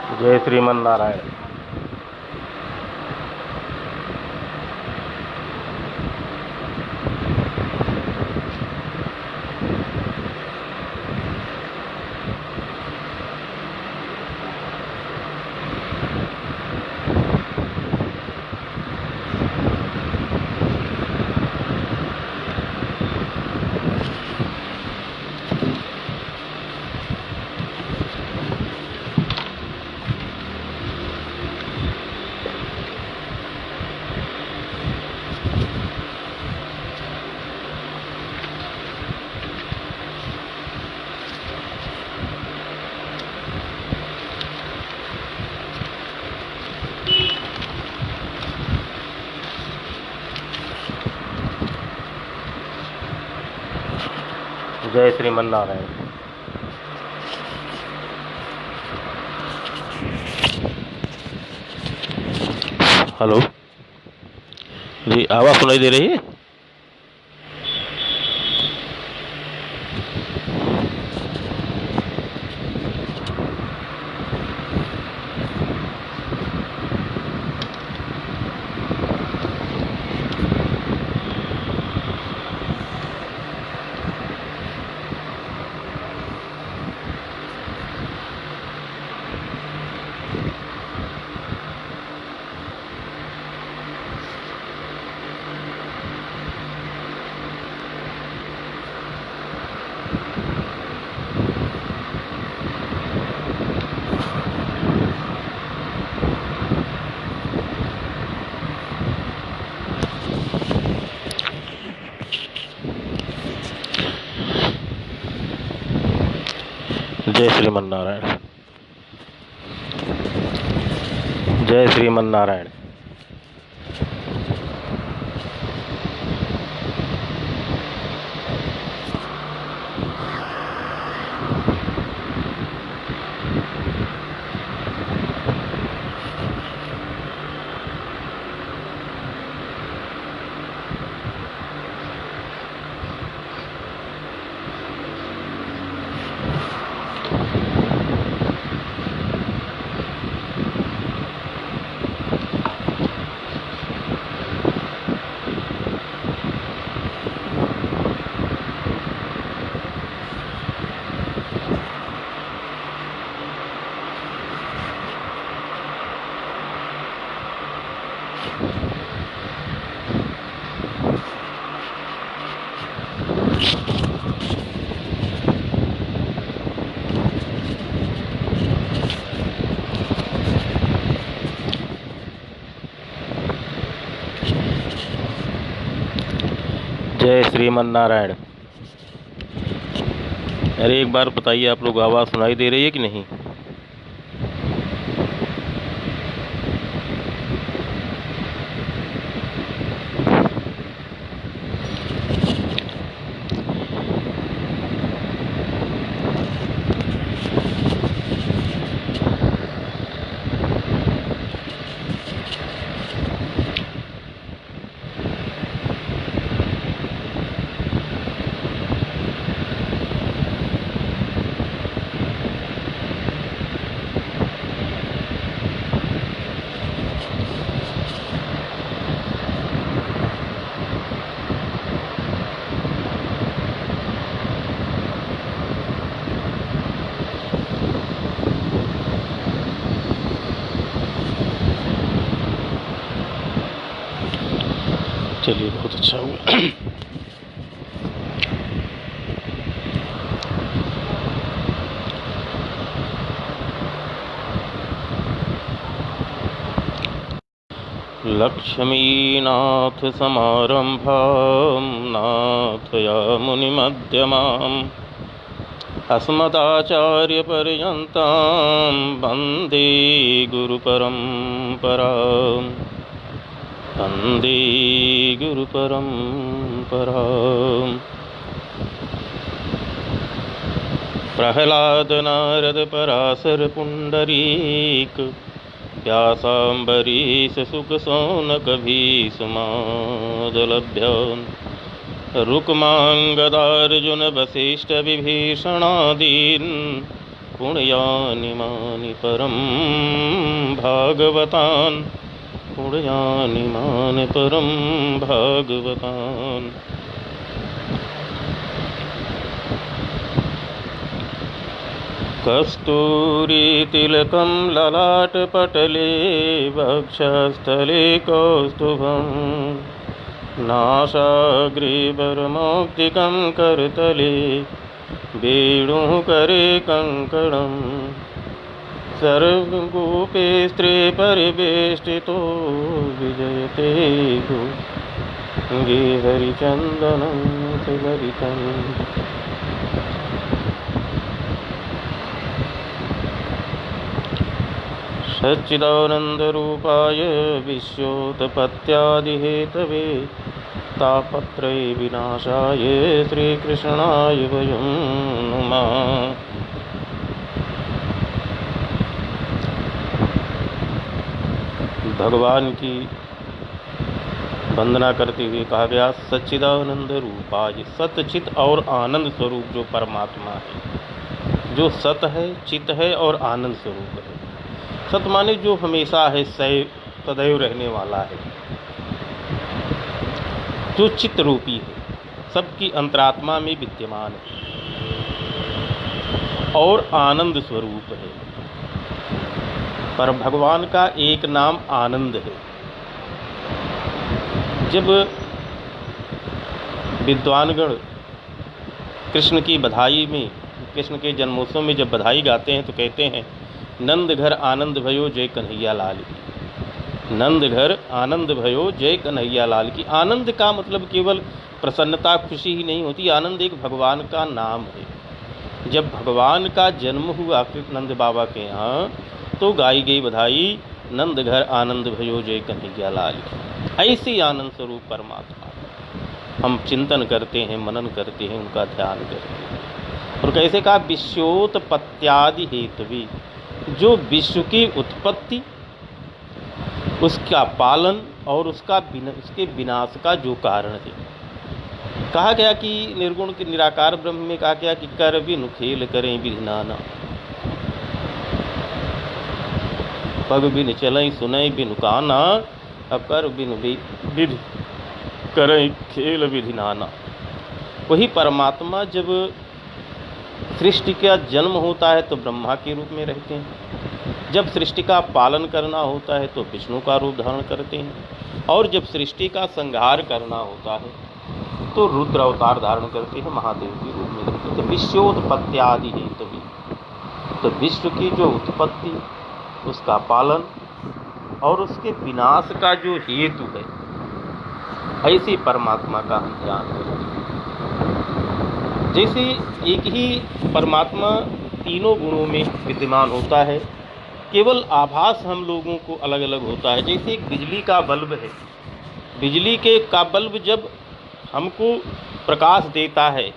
जय श्रीमन नारायण। जय श्रीमन नारायण। हेलो जी, आवाज़ सुनाई दे रही है? जय श्रीमन नारायण। जय श्रीमन नारायण। जय श्रीमन नारायण। अरे एक बार बताइए, आप लोग आवाज़ सुनाई दे रही है कि नहीं? चलिए, बहुत अच्छा हुआ। लक्ष्मीनाथ समारंभां नाथयामुनिमध्यमाम् अस्मदाचार्यपर्यन्तां वन्दे गुरुपरम्पराम्। वन्दे गुरुपरम्पराम्। प्रह्लाद नारद पराशर पुण्डरीक व्यासाम्बरीश सुख सौनक भीष्मादलभ्यान् रुक्माङ्गदार्जुन वसिष्ठ विभीषणादीन् पुण्यानिमानि परं भागवतान् पुण्यानिमानि परं भागवतान्। कस्तूरीतिलकं ललाटपटले वक्षस्थले कौस्तुभं नासाग्रे करतले वेणुकरे कङ्कणं सर्वगोपे स्त्रे परिवेष्टितो विजयते गे हरिचन्दनं सुललितं। सच्चिदानन्दरूपाय विश्वोत्पत्त्यादिहेतवे तापत्रय विनाशाय श्रीकृष्णाय वयं नमः। भगवान की वंदना करते हुए कहा गया सच्चिदानंद रूपाय, सत चित और आनंद स्वरूप जो परमात्मा है, जो सत है, चित है और आनंद स्वरूप है। सत माने जो हमेशा है, सदैव रहने वाला है, जो चित्त रूपी है, सबकी अंतरात्मा में विद्यमान है और आनंद स्वरूप है। पर भगवान का एक नाम आनंद है। जब विद्वानगण कृष्ण की बधाई में, कृष्ण के जन्मोत्सव में जब बधाई गाते हैं तो कहते हैं नंद घर आनंद भयो जय कन्हैया लाल की। नंद घर आनंद भयो जय कन्हैया लाल की। आनंद का मतलब केवल प्रसन्नता, खुशी ही नहीं होती। आनंद एक भगवान का नाम है। जब भगवान का जन्म हुआ नंद बाबा के यहाँ तो गाई गई बधाई नंद घर आनंद भयो जय कन्हैया लाल की। ऐसी आनंद स्वरूप परमात्मा हम चिंतन करते हैं, मनन करते हैं, उनका ध्यान करते हैं। और कैसे कहा विश्वोत्पत्त्यादि हेतवे, जो विश्व की उत्पत्ति, उसका पालन और उसके विनाश का जो कारण है। कहा गया कि निर्गुण के निराकार ब्रह्म में कहा गया कि कर बिनु खेल करें विधि नाना, पग बिन चलें सुनई बिनु काना, अकर बिनु विधि करें खेल विधि नाना। वही परमात्मा जब सृष्टि का जन्म होता है तो ब्रह्मा के रूप में रहते हैं, जब सृष्टि का पालन करना होता है तो विष्णु का रूप धारण करते हैं, और जब सृष्टि का संहार करना होता है तो रुद्र अवतार धारण करते हैं, महादेव के रूप में रहते हैं। तो विश्वोत्पत्त्यादि हेतवे, तो विश्व की जो उत्पत्ति, उसका पालन और उसके विनाश का जो हेतु है, ऐसे परमात्मा का हम ध्यान करें। जैसे एक ही परमात्मा तीनों गुणों में विद्यमान होता है, केवल आभास हम लोगों को अलग अलग होता है। जैसे एक बिजली का बल्ब है, बिजली का बल्ब जब हमको प्रकाश देता है,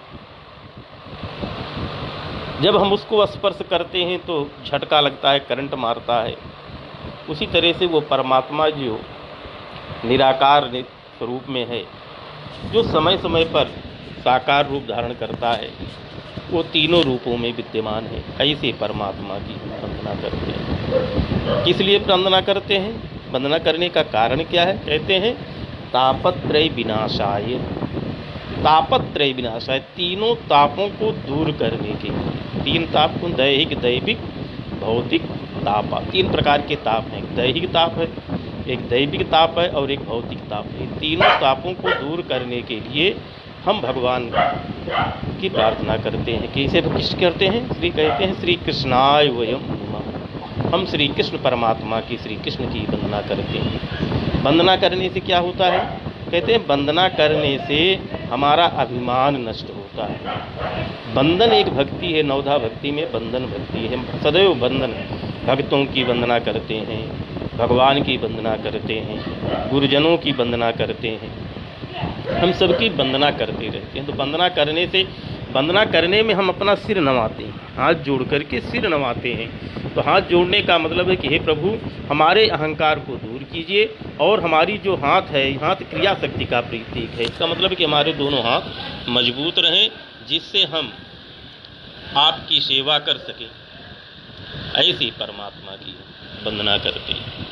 जब हम उसको स्पर्श करते हैं तो झटका लगता है, करंट मारता है। उसी तरह से वो परमात्मा जो निराकार स्वरूप में है, जो समय समय पर साकार रूप धारण करता है, वो तीनों रूपों में विद्यमान है। ऐसे परमात्मा की वंदना करते हैं। किस लिए वंदना करते हैं? वंदना करने का कारण क्या है? कहते हैं तापत्रय विनाशाय। तापत्रय विनाशाय, तीनों तापों को दूर करने के लिए। तीन ताप को दैहिक, दैविक, भौतिक ताप, तीन प्रकार के ताप हैं। दैहिक ताप है, एक दैविक ताप है और एक भौतिक ताप है। तीनों तापों को दूर करने के लिए हम भगवान की प्रार्थना करते हैं। कैसे करते हैं? श्री कहते हैं श्री कृष्णाय वयं नमः। हम श्री कृष्ण परमात्मा की, श्री कृष्ण की वंदना करते हैं। वंदना करने से क्या होता है? कहते हैं वंदना करने से हमारा अभिमान नष्ट होता है। बंधन एक भक्ति है, नवधा भक्ति में बंधन भक्ति है। सदैव बंधन, भक्तों की वंदना करते हैं, भगवान की वंदना करते हैं, गुरुजनों की वंदना करते हैं, हम सबकी वंदना करते रहते हैं। तो वंदना करने से, वंदना करने में हम अपना सिर नवाते हैं, हाथ जोड़ करके सिर नवाते हैं। तो हाथ जोड़ने का मतलब है कि हे प्रभु, हमारे अहंकार को दूर कीजिए, और हमारी जो हाथ है, हाथ क्रिया शक्ति का प्रतीक है। इसका मतलब है कि हमारे दोनों हाथ मजबूत रहें, जिससे हम आपकी सेवा कर सकें, ऐसे परमात्मा की वंदना करते हैं।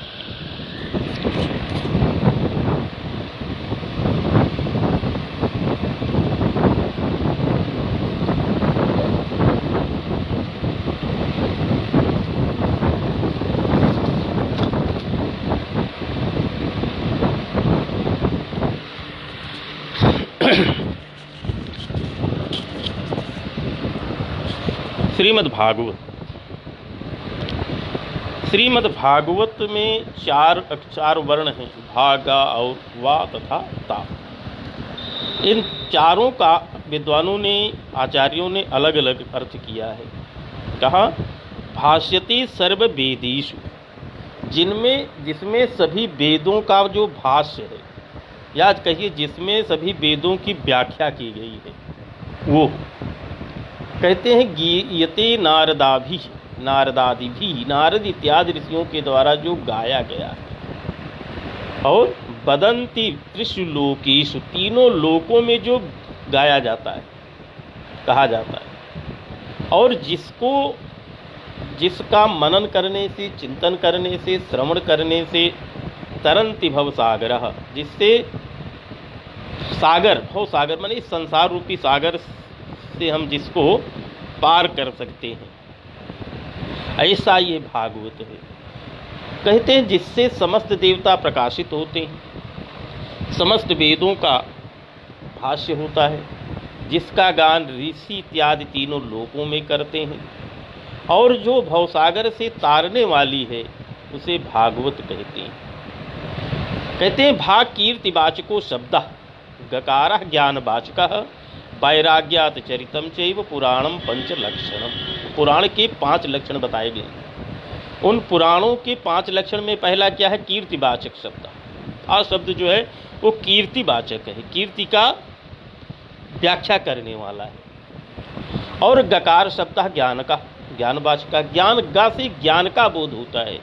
श्रीमद् भागवत में चार वर्ण हैं, भागा और वा तथा ता। इन चारों का विद्वानों ने, आचार्यों ने अलग अलग अर्थ किया है। कहा भाष्यति सर्व वेदेषु, जिसमें सभी वेदों का जो भाष्य है, या कहिए जिसमें सभी वेदों की व्याख्या की गई है, वो कहते हैं गीयते नारदादि भी, नारद इत्यादि ऋषियों के द्वारा जो गाया गया है, और बदंती त्रिषु लोकेषु, तीनों लोकों में जो गाया जाता है, कहा जाता है, और जिसका मनन करने से, चिंतन करने से, श्रवण करने से तरंति भव सागर, जिससे भव सागर माने इस संसार रूपी सागर से हम जिसको पार कर सकते हैं, ऐसा ये भागवत है। कहते हैं जिससे समस्त देवता प्रकाशित होते हैं, समस्त वेदों का भाष्य होता है, जिसका गान ऋषि इत्यादि तीनों लोकों में करते हैं, और जो भवसागर से तारने वाली है उसे भागवत कहते हैं। कहते हैं भाग कीर्तिवाचको शब्द गकार ज्ञानवाचक वैराग्यात चरितम चैव पुराणम पंच लक्षणम। पुराण के 5 लक्षण बताए गए। उन पुराणों के 5 लक्षण में पहला क्या है? कीर्तिवाचक शब्द। आ शब्द जो है वो कीर्तिवाचक है, कीर्ति का व्याख्या करने वाला है। और गकार शब्द ज्ञान का, ज्ञानवाचक का, ज्ञान गा से ज्ञान का बोध होता है,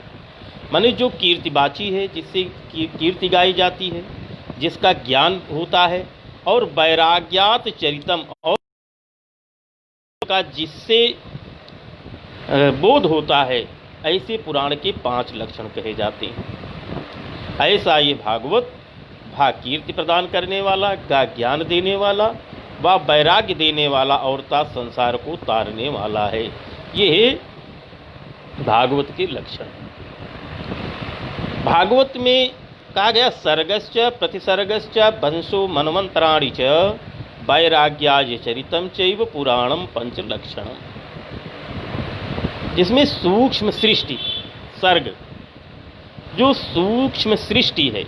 माने जो कीर्तिवाची है, जिससे कीर्ति गाई जाती है, जिसका ज्ञान होता है। और वैराग्यात चरितम, और का जिससे बोध होता है, ऐसे पुराण के 5 लक्षण कहे जाते हैं। ऐसा ये भागवत भा कीर्ति प्रदान करने वाला, गा ज्ञान देने वाला, व वैराग्य देने वाला, और ता संसार को तारने वाला है। ये है भागवत के लक्षण। भागवत में कहा गया सर्गश्च प्रतिसर्गश्च वंशो मनवंतराणि च वैराग्याय चरितम चैव पुराणम पंच लक्षणम। जिसमें सूक्ष्म सृष्टि, सर्ग जो सूक्ष्म सृष्टि है,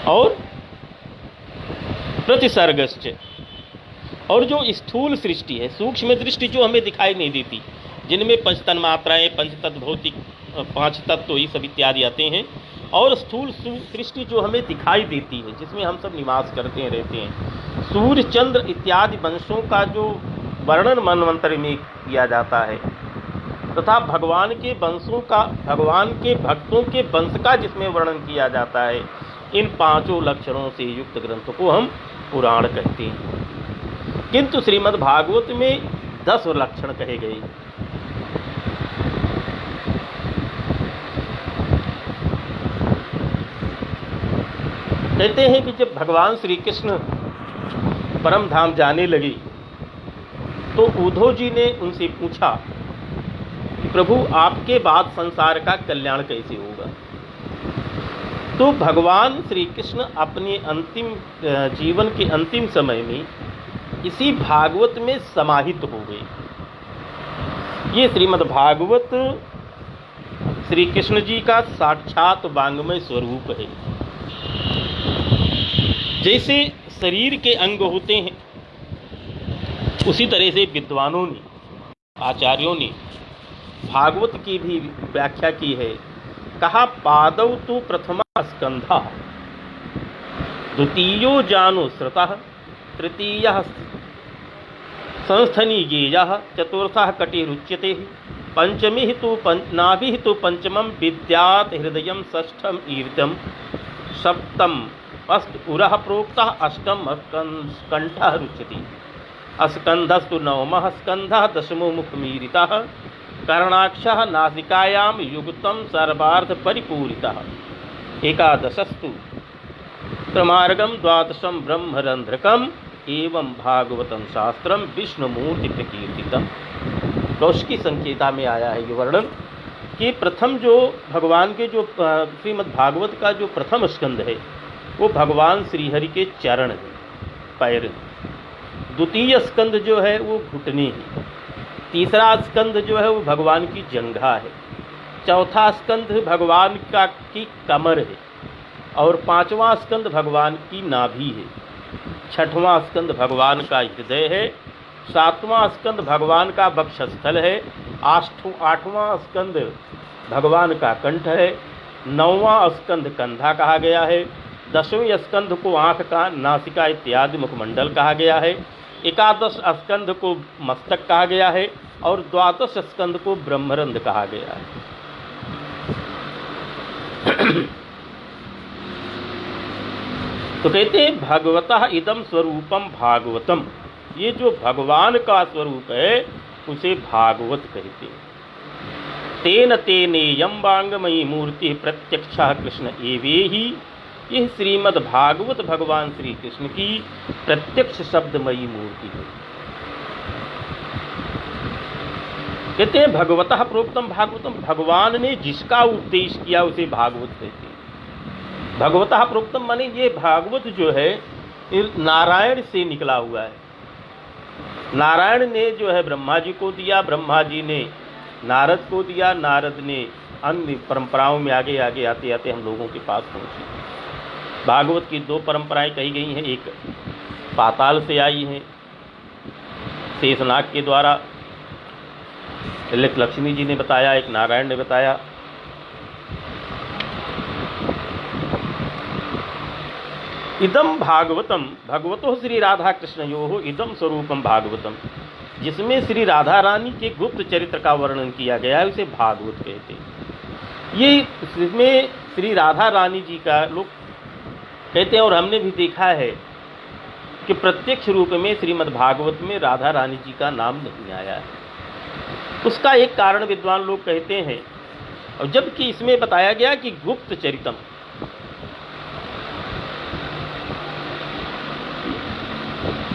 और प्रतिसर्गश्च, और जो स्थूल सृष्टि है, सूक्ष्म दृष्टि जो हमें दिखाई नहीं देती, जिनमें पंचतन मात्राएं, पंचतत्व भौतिक 5 तत्व ये सब इत्यादि आते हैं, और स्थूल सृष्टि जो हमें दिखाई देती है, जिसमें हम सब निवास करते हैं, रहते हैं। सूर्य चंद्र इत्यादि वंशों का जो वर्णन मनवंतर में किया जाता है, तथा भगवान के वंशों का, भगवान के भक्तों के वंश का जिसमें वर्णन किया जाता है, इन 5 लक्षणों से युक्त ग्रंथ को हम पुराण कहते हैं। किंतु श्रीमद् भागवत में 10 लक्षण कहे गए। कहते हैं कि जब भगवान श्री कृष्ण परम धाम जाने लगे, तो उद्धव जी ने उनसे पूछा, प्रभु आपके बाद संसार का कल्याण कैसे होगा? तो भगवान श्री कृष्ण अपने अंतिम जीवन के अंतिम समय में इसी भागवत में समाहित हो गए। ये श्रीमद् भागवत श्री कृष्ण जी का साक्षात वांग्मय स्वरूप है। जैसे शरीर के अंग होते हैं, उसी तरह से विद्वानों ने, आचार्यों ने भागवत की भी व्याख्या की है। कहा पादौ तु प्रथमा स्कंधा, द्वितीयो जानु श्रुतः, तृतीयः संस्थनी गेयः, चतुर्थः कटिरुच्यते, पंचमी तु नाभिः तु पंचमं विद्यात् हृदयं, षष्ठम ईर्तम, सप्तम अष्ट उरः प्रोक्तः, अष्टम कंठः रुच्यते, अस्कंधस्तु नवमः स्कंधः, दशमो मुखमीरितः, कर्णाक्षः नासिकायां युक्तं सर्वार्थ परिपूरितः। एकादशस्तु प्रमार्गम द्वादशम ब्रह्मरंध्रकम एवं भागवतम शास्त्रम विष्णुमूर्ति प्रकीर्तितम। कौशिकी संकेता में आया है ये वर्णन कि प्रथम जो भगवान के जो श्रीमद् भागवत का जो प्रथम स्कंद है वो भगवान श्रीहरि के चरण है, पैर। द्वितीय स्कंद जो है वो घुटने है। तीसरा स्कंद जो है वो भगवान की जंघा है। चौथा स्कंद भगवान की कमर है और पांचवा स्कंद भगवान की नाभि है। छठवां स्कंद भगवान का हृदय है। सातवां स्कंद भगवान का वक्षस्थल है। आठवां स्कंद भगवान का कंठ है। नौवां स्कंद कंधा कहा गया है। 10वें स्कंद को आँख का नासिका इत्यादि मुखमंडल कहा गया है। एकादश स्कंद को मस्तक कहा गया है और द्वादश स्कंद को ब्रह्मरंध्र कहा गया है। तो कहते हैं भगवतः इदम स्वरूपम भागवतम, ये जो भगवान का स्वरूप है उसे भागवत कहते हैं। तेन तेनेयम वांगमयी मूर्ति प्रत्यक्षः कृष्ण एवेहि, यह श्रीमद् भागवत भगवान श्री कृष्ण की प्रत्यक्ष शब्दमयी मूर्ति है। कहते हैं भगवतः प्रोक्तम भागवतम, भगवान ने जिसका उपदेश किया उसे भागवत कहते हैं। भगवतः प्रोक्तम माने ये भागवत जो है नारायण से निकला हुआ है। नारायण ने जो है ब्रह्मा जी को दिया, ब्रह्मा जी ने नारद को दिया, नारद ने अन्य परंपराओं में आगे आगे आते आते हम लोगों के पास पहुँचे। भागवत की 2 परंपराएं कही गई हैं, एक पाताल से आई है शेषनाग के द्वारा, लक्ष्मी जी ने बताया, एक नारायण ने बताया। इदम भागवतम भगवतो श्री राधा कृष्णयोः इदम स्वरूपम भागवतम, जिसमें श्री राधा रानी के गुप्त चरित्र का वर्णन किया गया है उसे भागवत कहते हैं। ये इसमें श्री राधा रानी जी का लोग कहते हैं और हमने भी देखा है कि प्रत्यक्ष रूप में श्रीमद् भागवत में राधा रानी जी का नाम नहीं आया है। उसका एक कारण विद्वान लोग कहते हैं, और जबकि इसमें बताया गया कि गुप्त चरितम,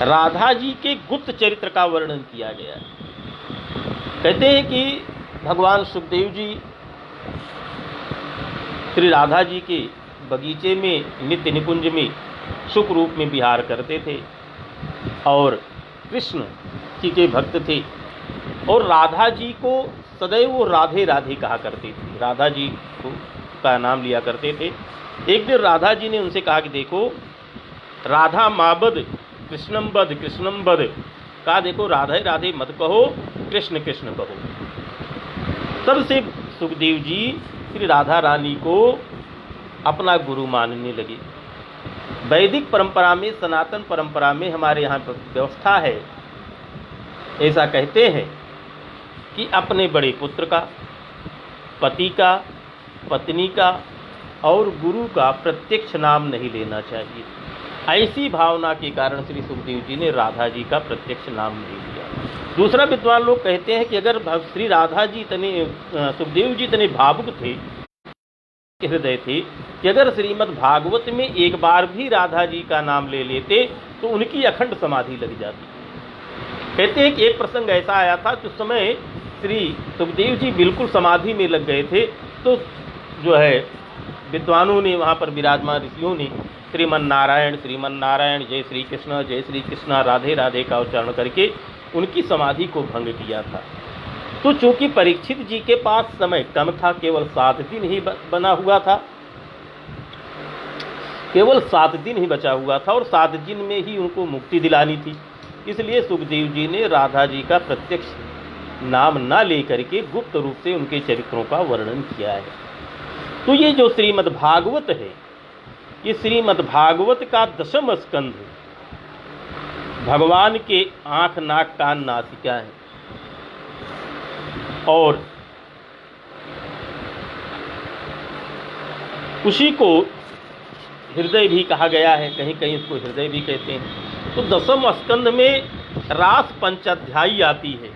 राधा जी के गुप्त चरित्र का वर्णन किया गया है। कहते हैं कि भगवान सुखदेव जी श्री राधा जी के बगीचे में नित्य निकुंज में सुख रूप में विहार करते थे और कृष्ण जी के भक्त थे और राधा जी को सदैव वो राधे राधे कहा करते थे, राधा जी को का नाम लिया करते थे। एक दिन राधा जी ने उनसे कहा कि देखो राधा माबद कृष्णम बद, कहा देखो राधे राधे मत कहो, कृष्ण कृष्ण कहो। तब से सुखदेव जी श्री राधा रानी को अपना गुरु मानने लगे। वैदिक परंपरा में, सनातन परंपरा में हमारे यहाँ व्यवस्था है, ऐसा कहते हैं कि अपने बड़े पुत्र का, पति का, पत्नी का और गुरु का प्रत्यक्ष नाम नहीं लेना चाहिए। ऐसी भावना के कारण श्री सुखदेव जी ने राधा जी का प्रत्यक्ष नाम नहीं लिया। दूसरा विद्वान लोग कहते हैं कि अगर श्री राधा जी इतने सुखदेव जी इतने भावुक थे, हृदय थे, कि अगर श्रीमद् भागवत में एक बार भी राधा जी का नाम ले लेते तो उनकी अखंड समाधि लग जाती। कहते हैं कि एक प्रसंग ऐसा आया था कि उस समय श्री सुखदेव जी बिल्कुल समाधि में लग गए थे, तो जो है विद्वानों ने, वहाँ पर विराजमान ऋषियों ने श्रीमन्नारायण जय श्री कृष्ण राधे राधे का उच्चारण करके उनकी समाधि को भंग किया था। तो चूंकि परीक्षित जी के पास समय कम था, केवल 7 दिन ही बना हुआ था, केवल 7 दिन ही बचा हुआ था और 7 दिन में ही उनको मुक्ति दिलानी थी, इसलिए सुखदेव जी ने राधा जी का प्रत्यक्ष नाम न लेकर के गुप्त रूप से उनके चरित्रों का वर्णन किया है। तो ये जो श्रीमद् भागवत है, ये श्रीमद् भागवत का 10वां स्कंध भगवान के आँख नाक कान नासिका है और उसी को हृदय भी कहा गया है, कहीं कहीं इसको हृदय भी कहते हैं। तो 10वें स्कंध में रास पंचाध्यायी आती है।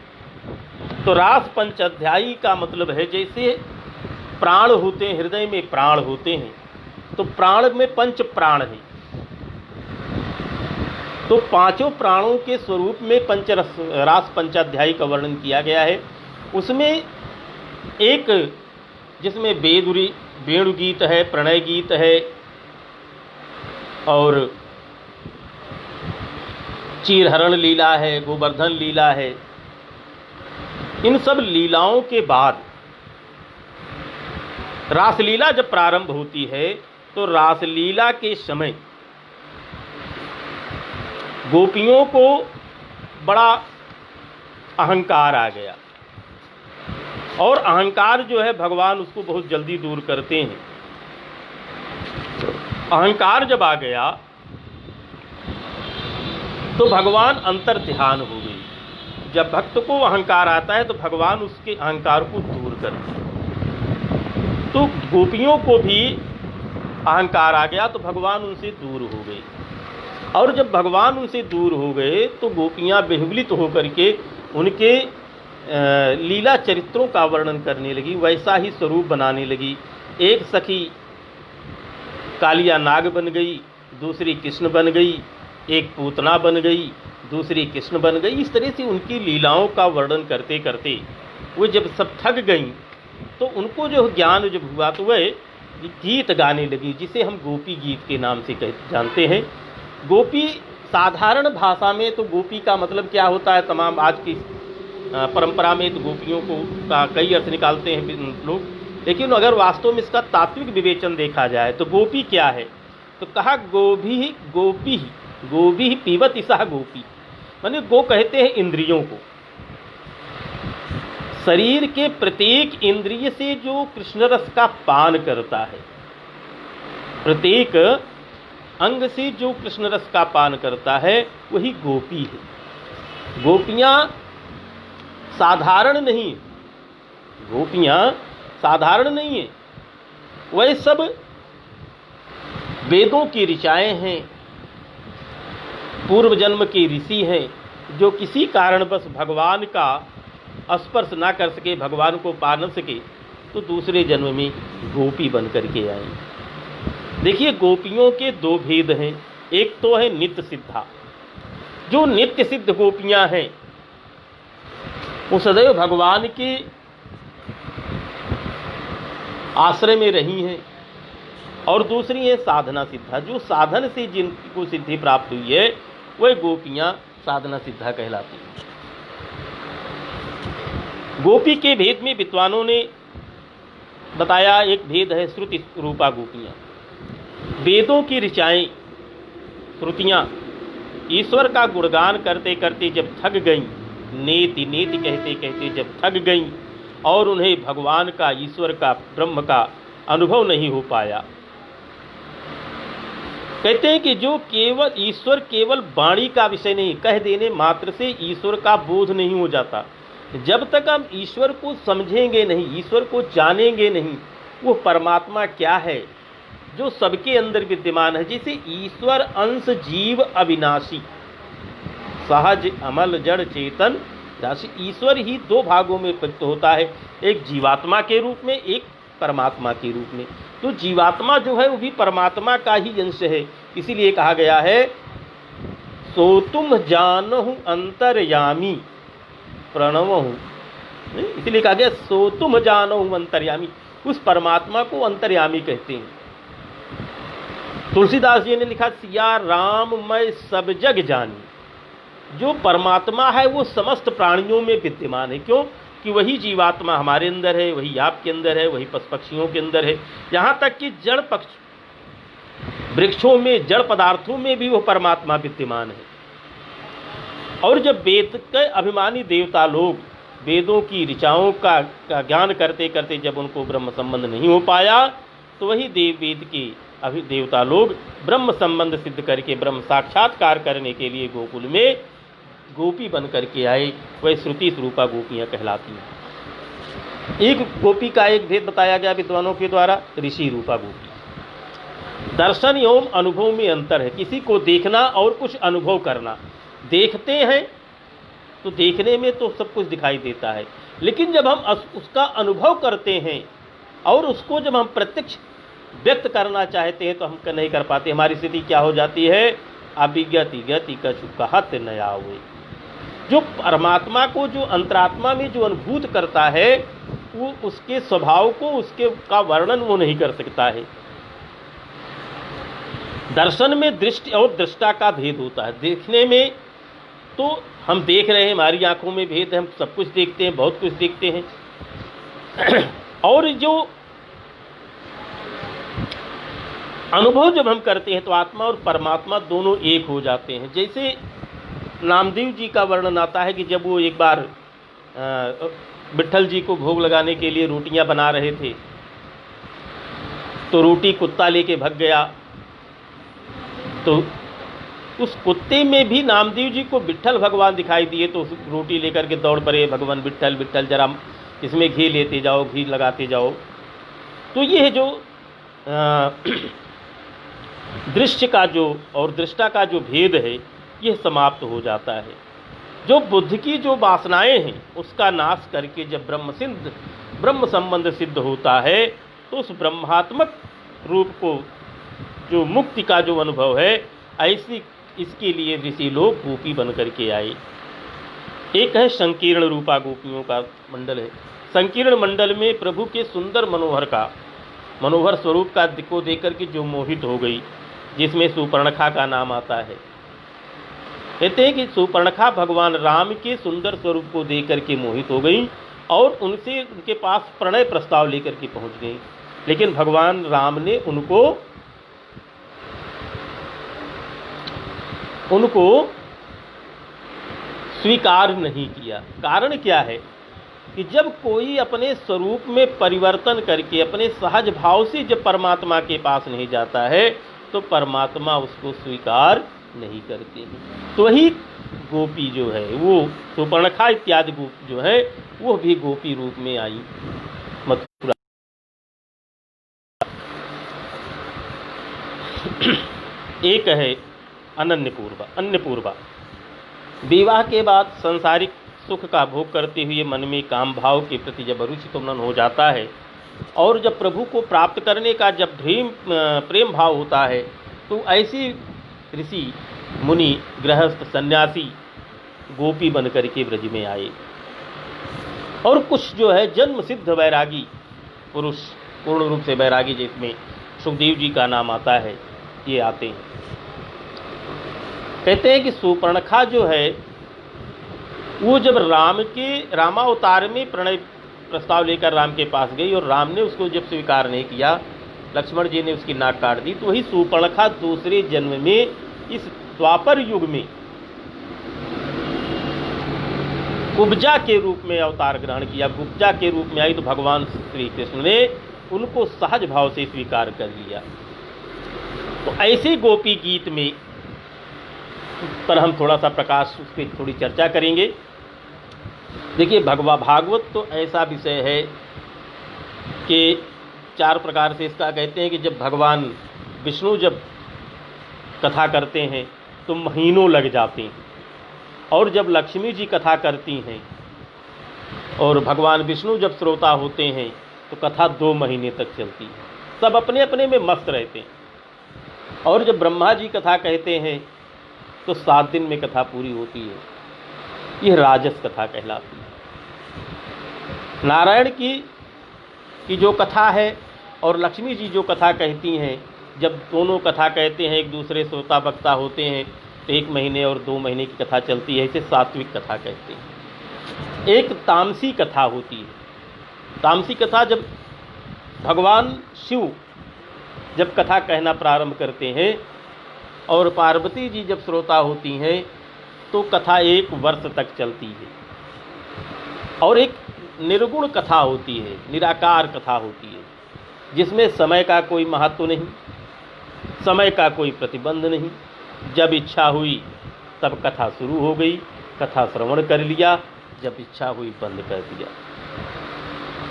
तो रास पंचाध्यायी का मतलब है जैसे प्राण होते हैं, हृदय में प्राण होते हैं, तो प्राण में पंच प्राण है। तो पांचों प्राणों के स्वरूप में रास पंचाध्यायी का वर्णन किया गया है। उसमें एक जिसमें वेणु गीत है, प्रणय गीत है और चीरहरण लीला है, गोवर्धन लीला है। इन सब लीलाओं के बाद रासलीला जब प्रारंभ होती है तो रासलीला के समय गोपियों को बड़ा अहंकार आ गया, और अहंकार जो है भगवान उसको बहुत जल्दी दूर करते हैं। अहंकार जब आ गया तो भगवान अंतर ध्यान हो गई। जब भक्त को अहंकार आता है तो भगवान उसके अहंकार को दूर करते हैं। तो गोपियों को भी अहंकार आ गया तो भगवान उनसे दूर हो गए, और जब भगवान उनसे दूर हो गए तो गोपियां विह्वलित होकर के उनके लीला चरित्रों का वर्णन करने लगी, वैसा ही स्वरूप बनाने लगी। एक सखी कालिया नाग बन गई, दूसरी कृष्ण बन गई, एक पूतना बन गई, दूसरी कृष्ण बन गई। इस तरह से उनकी लीलाओं का वर्णन करते करते वो जब सब थक गईं तो उनको जो ज्ञान जब हुआ तो वह गीत गाने लगी, जिसे हम गोपी गीत के नाम से जानते हैं। गोपी साधारण भाषा में तो गोपी का मतलब क्या होता है, तमाम आज की परंपरा में तो गोपियों को का कई अर्थ निकालते हैं लोग, लेकिन अगर वास्तव में इसका तात्विक विवेचन देखा जाए तो गोपी क्या है, तो कहा गोभी पीवत ईसा गोपी, माने गो कहते हैं इंद्रियों को। शरीर के प्रत्येक इंद्रिय से जो कृष्ण रस का पान करता है, प्रत्येक अंग से जो कृष्ण रस का पान करता है वही गोपी है। गोपियां साधारण नहीं, गोपियां साधारण नहीं है, वह सब वेदों की ऋचाएं हैं, पूर्व जन्म के ऋषि हैं, जो किसी कारणवश भगवान का स्पर्श ना कर सके, भगवान को पा न सके, तो दूसरे जन्म में गोपी बन करके आए। देखिए गोपियों के दो भेद हैं, एक तो है नित्य सिद्धा, जो नित्य सिद्ध गोपियां हैं वो सदैव भगवान के आश्रय में रही हैं, और दूसरी है साधना सिद्धा, जो साधन से जिनको सिद्धि प्राप्त हुई है वह गोपियां साधना सिद्धा कहलाती हैं। गोपी के भेद में विद्वानों ने बताया, एक भेद है श्रुति रूपा गोपियां, वेदों की ऋचाएं श्रुतियां ईश्वर का गुणगान करते करते जब थक गईं, नेति नेति कहते कहते जब थक गईं और उन्हें भगवान का, ईश्वर का, ब्रह्म का अनुभव नहीं हो पाया, कहते हैं कि जो केवल ईश्वर केवल वाणी का विषय नहीं, कह देने मात्र से ईश्वर का बोध नहीं हो जाता। जब तक हम ईश्वर को समझेंगे नहीं, ईश्वर को जानेंगे नहीं, वो परमात्मा क्या है जो सबके अंदर विद्यमान है। जैसे ईश्वर अंश जीव अविनाशी, सहज अमल जड़ चेतन राशि, ईश्वर ही दो भागों में प्रकट होता है, एक जीवात्मा के रूप में, एक परमात्मा के रूप में। तो जीवात्मा जो है वो भी परमात्मा का ही अंश है, इसीलिए कहा गया है सो तुम जानहु अंतर्यामी प्रणवहु, इसलिए कहा गया सो तुम जानहु अंतर्यामी, उस परमात्मा को अंतर्यामी कहते हैं। तुलसीदास जी ने लिखा सिया राम मैं सब जग जानी, जो परमात्मा है वो समस्त प्राणियों में विद्यमान है। क्यों कि वही जीवात्मा हमारे अंदर है, वही आपके अंदर है, वही पशु पक्षियों के अंदर है, यहाँ तक कि जड़ पक्ष वृक्षों में, जड़ पदार्थों में भी वो परमात्मा विद्यमान है। और जब वेद के अभिमानी देवता लोग वेदों की ऋचाओं का ज्ञान करते करते जब उनको ब्रह्म संबंध नहीं हो पाया, तो वही वेद के देवता लोग ब्रह्म संबंध सिद्ध करके ब्रह्म साक्षात्कार करने के लिए गोकुल में गोपी बन करके आए, वह श्रुति स्वरूपा गोपियां कहलाती हैं। एक गोपी का एक भेद बताया गया विद्वानों के द्वारा, ऋषि रूपा गोपी। दर्शन एवं अनुभव में अंतर है, किसी को देखना और कुछ अनुभव करना। देखते हैं तो देखने में तो सब कुछ दिखाई देता है, लेकिन जब हम उसका अनुभव करते हैं और उसको जब हम प्रत्यक्ष व्यक्त करना चाहते हैं तो हम नहीं कर पाते। हमारी स्थिति क्या हो जाती है, अभिज्ञति गति कछु कहत न आवे। जो परमात्मा को, जो अंतरात्मा में जो अनुभूत करता है, वो उसके स्वभाव को, उसके का वर्णन वो नहीं कर सकता है। दर्शन में दृष्टि और दृष्टा का भेद होता है। देखने में तो हम देख रहे हैं, हमारी आंखों में भेद है, हम सब कुछ देखते हैं, बहुत कुछ देखते हैं और जो अनुभव जब हम करते हैं तो आत्मा और परमात्मा दोनों एक हो जाते हैं। जैसे नामदेव जी का वर्णन आता है कि जब वो एक बार विट्ठल जी को भोग लगाने के लिए रोटियां बना रहे थे, तो रोटी कुत्ता लेके भग गया। तो उस कुत्ते में भी नामदेव जी को विट्ठल भगवान दिखाई दिए, तो उस रोटी लेकर के दौड़ पड़े, भगवान विट्ठल विट्ठल जरा इसमें घी लेते जाओ, घी लगाते जाओ। तो ये जो दृश्य का जो और दृष्टा का जो भेद है, यह समाप्त हो जाता है। जो बुद्ध की जो वासनाएं हैं उसका नाश करके जब ब्रह्म संबंध सिद्ध होता है, तो उस ब्रह्मात्मक रूप को, जो मुक्ति का जो अनुभव है, ऐसी इसके लिए ऋषि लोग गोपी बन करके आए। एक है संकीर्ण रूपा गोपियों का मंडल है। संकीर्ण मंडल में प्रभु के सुंदर मनोहर स्वरूप का को देकर के जो मोहित हो गई, जिसमें सुपर्णखा का नाम आता है। कहते हैं कि सुपर्णखा भगवान राम के सुंदर स्वरूप को देकर के मोहित हो गई और उनसे उनके पास प्रणय प्रस्ताव लेकर के पहुंच गई, लेकिन भगवान राम ने उनको स्वीकार नहीं किया। कारण क्या है कि जब कोई अपने स्वरूप में परिवर्तन करके अपने सहज भाव से जब परमात्मा के पास नहीं जाता है, तो परमात्मा उसको स्वीकार नहीं करते हैं। तो वही गोपी जो है, वो सुपर्णखा इत्यादि गोप जो है, वो भी गोपी रूप में आई मथुरा। एक है अन्नपूर्वा। विवाह के बाद सांसारिक सुख का भोग करते हुए मन में काम भाव के प्रति जब अरुचि तुमन हो जाता है और जब प्रभु को प्राप्त करने का जब प्रेम भाव होता है, तो ऐसी ऋषि मुनि गृहस्थ सन्यासी गोपी बन करके ब्रज में आए। और कुछ जो है जन्म सिद्ध वैरागी पुरुष, पूर्ण रूप से वैरागी, जिसमें सुखदेव जी का नाम आता है, ये आते हैं। कहते हैं कि सुपर्णखा जो है, वो जब रामावतार में प्रणय प्रस्ताव लेकर राम के पास गई और राम ने उसको जब स्वीकार नहीं किया, लक्ष्मण जी ने उसकी नाक काट दी, तो वही सुपर्णखा दूसरे जन्म में इस द्वापर युग में कुब्जा के रूप में अवतार ग्रहण किया। कुब्जा के रूप में आई तो भगवान श्री कृष्ण ने उनको सहज भाव से स्वीकार कर लिया। तो ऐसे गोपी गीत में पर हम थोड़ा सा प्रकाश उस पर थोड़ी चर्चा करेंगे। देखिए, भागवत तो ऐसा विषय है कि 4 प्रकार से इसका कहते हैं कि जब भगवान विष्णु जब कथा करते हैं तो महीनों लग जाते हैं, और जब लक्ष्मी जी कथा करती हैं और भगवान विष्णु जब श्रोता होते हैं तो कथा 2 महीने तक चलती है। सब अपने अपने में मस्त रहते हैं। और जब ब्रह्मा जी कथा कहते हैं तो 7 दिन में कथा पूरी होती है। यह राजस कथा कहलाती है। नारायण की जो कथा है और लक्ष्मी जी जो कथा कहती हैं, जब दोनों कथा कहते हैं, एक दूसरे श्रोता वक्ता होते हैं, तो 1 महीने और 2 महीने की कथा चलती है। इसे सात्विक कथा कहते हैं। एक तामसी कथा होती है। तामसी कथा जब भगवान शिव जब कथा कहना प्रारंभ करते हैं और पार्वती जी जब श्रोता होती हैं, तो कथा 1 वर्ष तक चलती है। और एक निर्गुण कथा होती है, निराकार कथा होती है, जिसमें समय का कोई महत्व नहीं, समय का कोई प्रतिबंध नहीं। जब इच्छा हुई तब कथा शुरू हो गई, कथा श्रवण कर लिया, जब इच्छा हुई बंद कर दिया।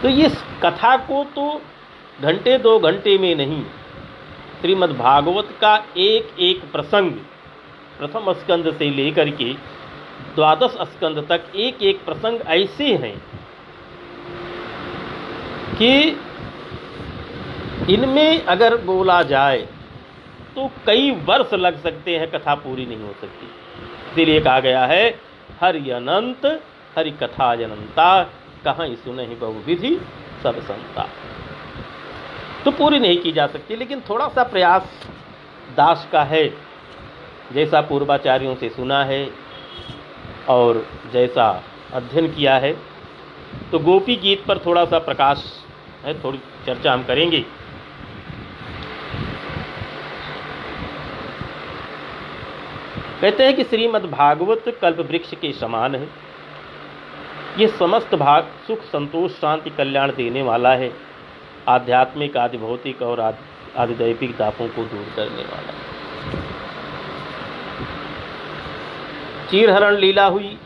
तो ये कथा को तो घंटे 2 घंटे में नहीं, श्रीमद् भागवत का एक एक प्रसंग प्रथम स्कंद से लेकर के द्वादश स्कंद तक एक एक प्रसंग ऐसे हैं कि इनमें अगर बोला जाए तो कई वर्ष लग सकते हैं, कथा पूरी नहीं हो सकती। इसीलिए कहा गया है हरि अनंत हरि कथा अनंता, कहाँ सुनहि बहुविधि सब संता। तो पूरी नहीं की जा सकती, लेकिन थोड़ा सा प्रयास दास का है, जैसा पूर्वाचार्यों से सुना है और जैसा अध्ययन किया है। तो गोपी गीत पर थोड़ा सा प्रकाश है, थोड़ी चर्चा हम करेंगे। कहते हैं कि श्रीमद् भागवत कल्प वृक्ष के समान है। ये समस्त भाग सुख संतोष शांति कल्याण देने वाला है, आध्यात्मिक आदि भौतिक और आदिदैविक तापों को दूर करने वाला है। चीरहरण लीला हुई,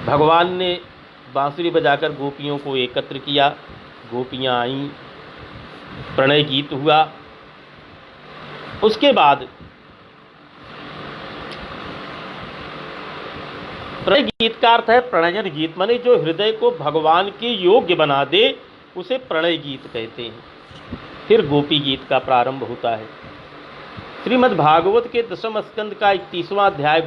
भगवान ने बांसुरी बजाकर गोपियों को एकत्र किया, गोपियां आईं, प्रणय गीत हुआ। उसके बाद प्रणय गीत का अर्थ है प्रणयन गीत, माने जो हृदय को भगवान के योग्य बना दे उसे प्रणय गीत कहते हैं। फिर गोपी गीत का प्रारंभ होता है। श्रीमद् भागवत के दशम स्कंद का 31वां अध्याय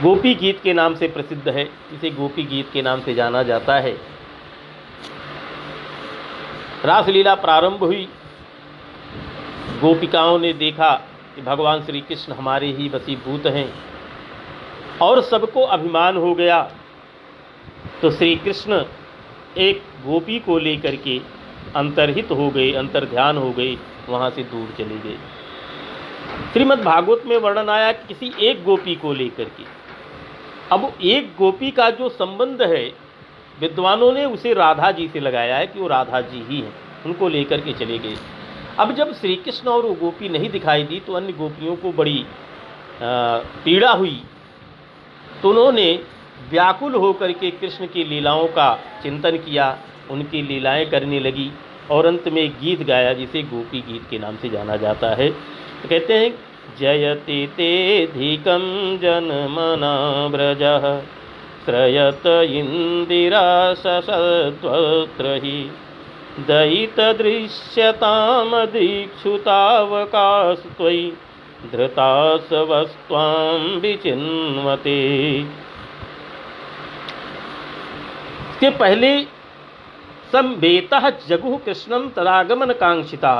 गोपी गीत के नाम से प्रसिद्ध है। इसे गोपी गीत के नाम से जाना जाता है। रासलीला प्रारंभ हुई, गोपिकाओं ने देखा कि भगवान श्री कृष्ण हमारे ही वशीभूत हैं और सबको अभिमान हो गया। तो श्री कृष्ण एक गोपी को लेकर के अंतर्हित हो गए, अंतर्ध्यान हो गए, वहाँ से दूर चले गए। श्रीमद् भागवत में वर्णन आया किसी एक गोपी को लेकर के। अब एक गोपी का जो संबंध है, विद्वानों ने उसे राधा जी से लगाया है कि वो राधा जी ही हैं, उनको लेकर के चले गए। अब जब श्री कृष्ण और वो गोपी नहीं दिखाई दी तो अन्य गोपियों को बड़ी पीड़ा हुई। तो उन्होंने व्याकुल होकर के कृष्ण की लीलाओं का चिंतन किया, उनकी लीलाएं करने लगी और अंत में एक गीत गाया जिसे गोपी गीत के नाम से जाना जाता है। तो कहते हैं जयति तेधिकं जनमना व्रजः श्रयत इंदिरा ससत्वत्र हि दयितदृश्यताम दीक्षुतावकाश त्वयि धृतासवस्त्वां विचिन्वते। इसके पहले संवेतः जगुः कृष्णं तदागमन कांक्षिता।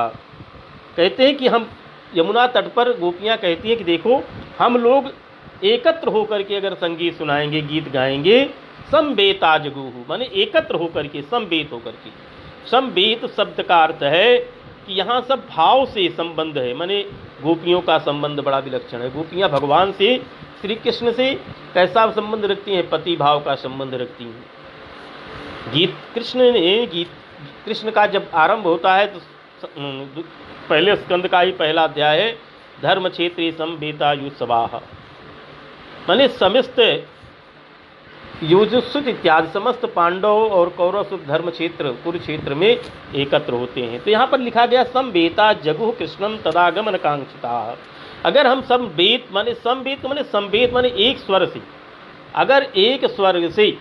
कहते हैं कि हम यमुना तट पर गोपियाँ कहती हैं कि देखो हम लोग एकत्र होकर के अगर संगीत सुनाएंगे, गीत गाएंगे, संवेता जगुः माने एकत्र होकर के, संवेत होकर के। संवेत शब्द का अर्थ है कि यहाँ सब भाव से संबंध है, माने गोपियों का संबंध बड़ा विलक्षण है। गोपियाँ भगवान से, श्री कृष्ण से कैसा संबंध रखती हैं? पति भाव का संबंध रखती हैं। कृष्ण का जब आरंभ होता है तो पहले स्कंद का ही पहला अध्याय है, धर्म क्षेत्रे संवेता युत्सवाः, माने समस्त युजुत्सुत इत्यादि समस्त पांडव और कौरव धर्म क्षेत्र कुरुक्षेत्र में एकत्र होते हैं। तो यहाँ पर लिखा गया संवेता जगुः कृष्णं तदागमन कांक्षिता। अगर हम संवेत माने संवेत माने एक स्वर से, अगर एक स्वर से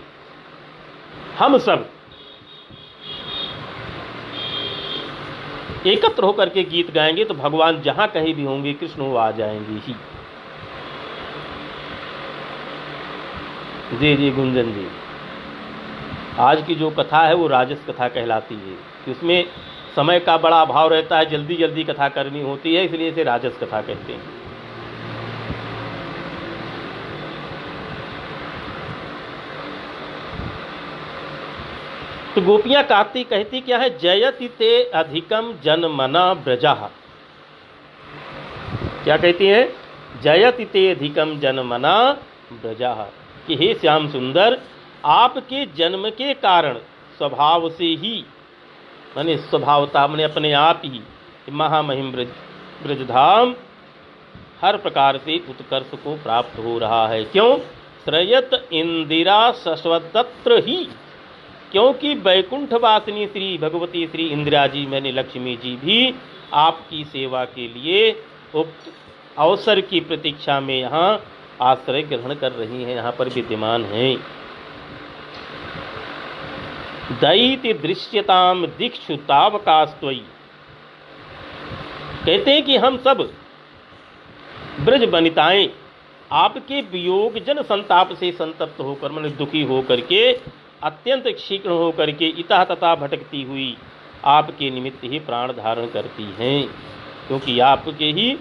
हम सब एकत्र होकर के गीत गाएंगे तो भगवान जहां कहीं भी होंगे कृष्ण वो आ जाएंगे ही। जी गुंजन जी, आज की जो कथा है वो राजस कथा कहलाती है कि उसमें समय का बड़ा अभाव रहता है, जल्दी जल्दी कथा करनी होती है, इसलिए इसे राजस कथा कहते हैं। तो गोपियां कहती क्या है? जयति ते अधिकम जनमना व्रजः। क्या कहती हैं? जयति ते अधिकम जनमना व्रजः, कि हे श्याम सुंदर, आपके जन्म के कारण स्वभाव से ही, माने स्वभावता माने अपने आप ही महामहिम ब्रजधाम हर प्रकार से उत्कर्ष को प्राप्त हो रहा है। क्यों? श्रयत इंदिरा सस्वतत्र ही, क्योंकि वैकुंठ वासिनी श्री भगवती श्री इंदिरा जी मैंने लक्ष्मी जी भी आपकी सेवा के लिए अवसर की प्रतीक्षा में यहाँ आश्रय ग्रहण कर रही हैं, यहाँ पर विद्यमान हैं। दैति दृश्यताम दीक्षु तावकास्त्वयि, कहते हैं कि हम सब ब्रज बनिताएं आपके वियोग जन संताप से संतप्त होकर, मन दुखी होकर के, अत्यंत क्षीण होकर के इतः तथा भटकती हुई आपके निमित्त ही प्राण धारण करती हैं, क्योंकि आपके ही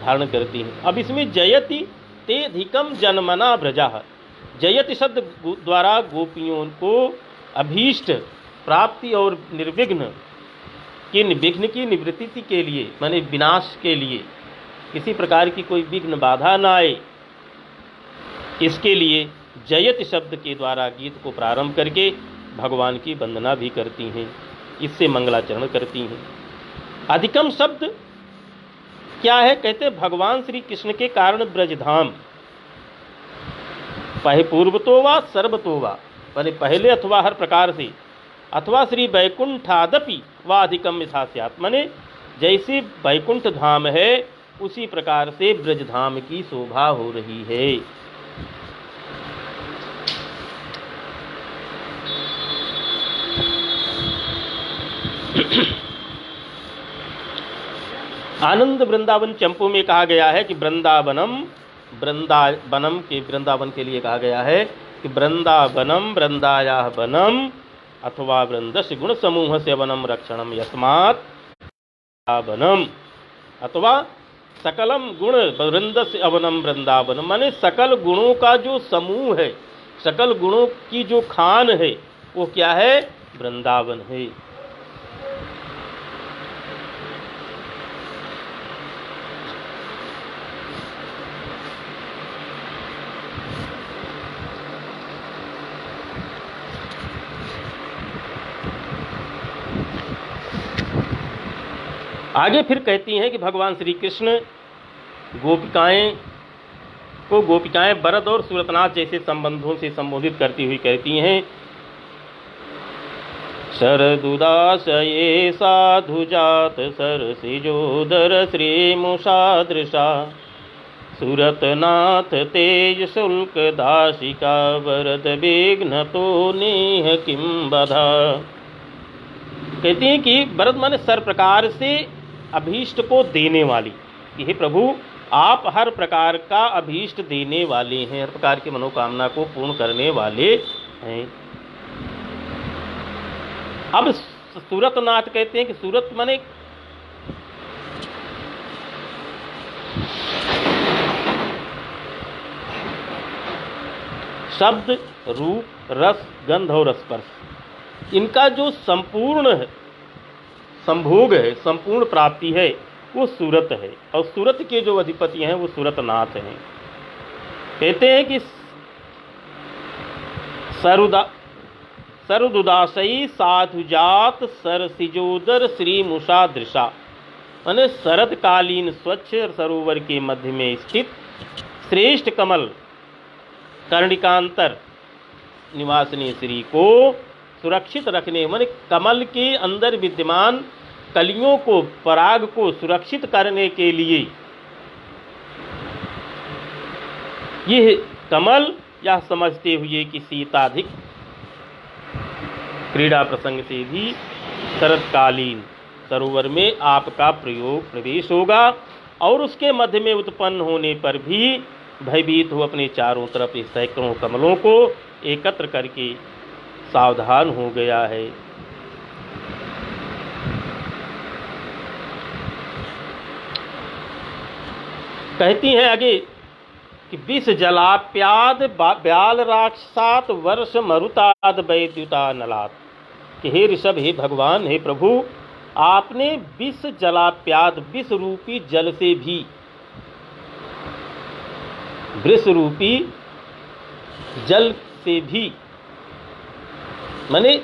धारण करती हैं। अब इसमें जयति ते अधिकम जन्मना ब्रजा, जयति शब्द द्वारा गोपियों को अभीष्ट प्राप्ति और निर्विघ्न विघ्न की निवृत्ति के लिए, माने विनाश के लिए, किसी प्रकार की कोई विघ्न बाधा न आए, इसके लिए जयति शब्द के द्वारा गीत को प्रारंभ करके भगवान की वंदना भी करती हैं, इससे मंगलाचरण करती हैं। अधिकम शब्द क्या है? कहते भगवान श्री कृष्ण के कारण ब्रजधाम, पूर्वतो वा सर्वतो वा, माने पहले अथवा हर प्रकार से, अथवा श्री वैकुंठादपि वा अधिकम यथा स्यात्, माने जैसे वैकुंठ धाम है उसी प्रकार से ब्रजधाम की शोभा हो रही है। आनंद वृंदावन चंपू में कहा गया है कि वृंदावनम वृंदावन के लिए कहा गया है कि वृंदावनम वृंदाया वनम अथवा वृंदस्य गुण समूह से वनम रक्षणम यस्मात् वनम, अथवा सकलम गुण वृंदस्य अवनम वृंदावनम, माने सकल गुणों का जो समूह है, सकल गुणों की जो खान है वो क्या है? वृंदावन है। आगे फिर कहती हैं कि भगवान श्री कृष्ण गोपिकाएं भरत और सूरतनाथ जैसे संबंधों से संबोधित करती हुई कहती हैं, शरदुदासये साधु जात सरसिजोदर श्रीमुषादृशा, सूरतनाथ तेज शुल्क दाशिका, वरद विघ्न तो नेह किम बधा। कहती हैं कि भरत माने सर प्रकार से अभीष्ट को देने वाली, कि हे प्रभु आप हर प्रकार का अभीष्ट देने वाले हैं, हर प्रकार की मनोकामना को पूर्ण करने वाले हैं। अब सूरतनाथ कहते हैं कि सूरत माने शब्द, रूप, रस, गंध और स्पर्श, इनका जो संपूर्ण है, संभोग है, संपूर्ण प्राप्ति है, वो सूरत है। और सूरत के जो अधिपति हैं वो सूरतनाथ हैं। कहते हैं कि सरदुदासई साधुजात सरसिजोदर श्रीमुषादृशा, माने शरदकालीन स्वच्छ सरोवर के मध्य में स्थित श्रेष्ठ कमल कर्णिकांतर निवासिनी श्री को सुरक्षित रखने, माने कमल के अंदर विद्यमान कलियों को, पराग को सुरक्षित करने के लिए यह कमल, यह समझते हुए कि शीताधिक क्रीड़ा प्रसंग से भी शरदकालीन सरोवर में आपका प्रवेश होगा, और उसके मध्य में उत्पन्न होने पर भी भयभीत हो अपने चारों तरफ इस सैकड़ों कमलों को एकत्र करके सावधान हो गया है। कहती हैं आगे कि विष जलाप्याद ब्याल राक्षसात वर्ष मरुताद वैद्युता नलात, कि हे ऋषभ, हे भगवान, हे प्रभु, आपने विष जलाप्याद, विष रूपी जल से भी, वृष रूपी जल से भी, माने